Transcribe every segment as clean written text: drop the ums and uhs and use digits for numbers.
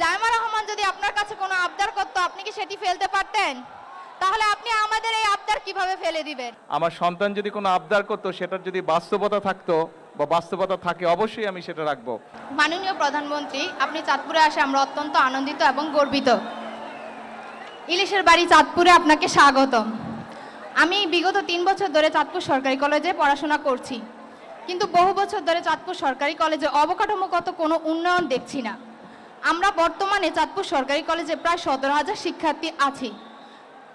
জায়মা রহমান যদি আপনার কাছে কোনো আবদার করতো, আপনি কি সেটি ফেলতে পারতেন? তাহলে আপনি আমাদের এই আবদার কিভাবে ফেলে দিবেন? আমার সন্তান যদি কোনো আবদার করতো, সেটার যদি বাস্তবতা থাকতো বা বাস্তবতা থাকে, অবশ্যই আমি সেটা রাখবো। মাননীয় প্রধানমন্ত্রী, আপনি চাঁদপুরে আসে আমরা অত্যন্ত আনন্দিত এবং গর্বিত। ইলিশের বাড়ি চাঁদপুরে আপনাকে স্বাগতম। আমি বিগত 3 বছর ধরে চাঁদপুর সরকারি কলেজে পড়াশোনা করছি, কিন্তু বহু বছর ধরে চাঁদপুর সরকারি কলেজে অবকাঠামোগত কোনো উন্নয়ন দেখছি না। আমরা বর্তমানে চাঁদপুর সরকারি কলেজে প্রায় 17,000 শিক্ষার্থী আছি,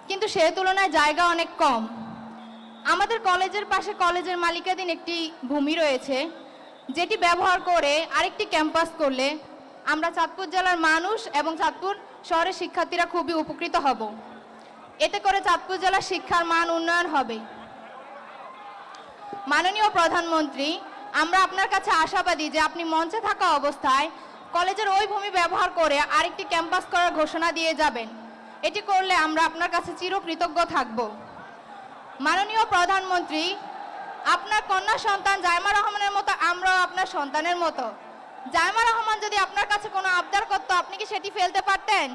কিন্তু সে তুলনায় জায়গা অনেক কম। আমাদের কলেজের পাশে কলেজের মালিকানাধীন একটি ভূমি রয়েছে, যেটি ব্যবহার করে আরেকটি ক্যাম্পাস করলে আমরা চাঁদপুর জেলার মানুষ এবং চাঁদপুর শহরের শিক্ষার্থীরা খুবই উপকৃত হব। এতে করে চাঁদপুর জেলার শিক্ষার মান উন্নয়ন হবে। মাননীয় প্রধানমন্ত্রী, আমরা আপনার কাছে আশাবাদী যে আপনি মঞ্চে থাকা অবস্থায় কলেজের ওই ভূমি ব্যবহার করে আরেকটি ক্যাম্পাস করার ঘোষণা দিয়ে যাবেন। এটি করলে আমরা আপনার কাছে চিরকৃতজ্ঞ থাকব। মাননীয় প্রধানমন্ত্রী, আপনার কন্যা সন্তান জায়মা রহমানের মতো আমরাও আপনার সন্তানের মতো। জায়মা রহমান যদি আপনার কাছে কোনো আবদার করতো, আপনি কি সেটি ফেলতে পারতেন?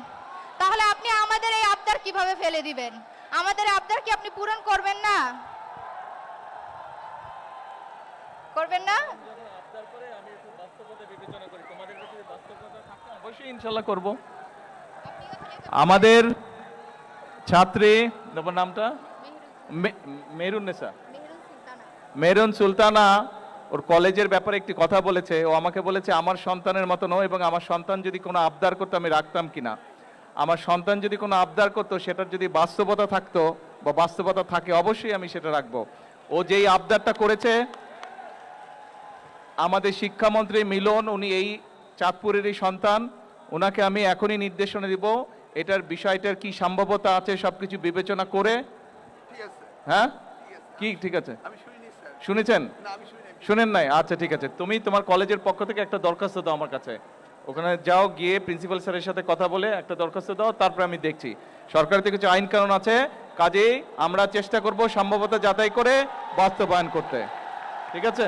তাহলে আপনি আমাদের এই আবদার কিভাবে ফেলে দিবেন? আমাদের আবদার কি আপনি পূরণ করবেন না? করবেন না? অবশ্যই ইনশাল্লাহ করব। আমাদের ছাত্রী, নামটা মেহরুন্নেসা, মেহরুন সুলতানা, ওর কলেজের ব্যাপারে একটি কথা বলেছে। ও আমাকে বলেছে আমার সন্তানের মতো নয়, এবং আমার সন্তান যদি কোনো আবদার করতো আমি রাখতাম কিনা। আমার সন্তান যদি কোনো আবদার করতো, সেটার যদি বাস্তবতা থাকতো বা বাস্তবতা থাকে, অবশ্যই আমি সেটা রাখবো। ও যেই আবদারটা করেছে, আমাদের শিক্ষামন্ত্রী মিলন, উনি এই চাঁদপুরেরই সন্তান, ওনাকে আমি এখনই নির্দেশনা দিব এটার বিষয়টার কি সম্ভাব্যতা আছে সবকিছু বিবেচনা করে। হ্যাঁ, কি ঠিক আছে? শুনেছেন? শুনেন নাই? আচ্ছা ঠিক আছে, তুমি তোমার কলেজের পক্ষ থেকে একটা দরখাস্ত দাও আমার কাছে। ওখানে যাও, গিয়ে প্রিন্সিপাল স্যারের সাথে কথা বলে একটা দরখাস্ত দাও, তারপরে আমি দেখছি। সরকারের থেকে কিছু আইন কানুন আছে, কাজেই আমরা চেষ্টা করব সম্ভাব্যতা যাচাই করে বাস্তবায়ন করতে। ঠিক আছে?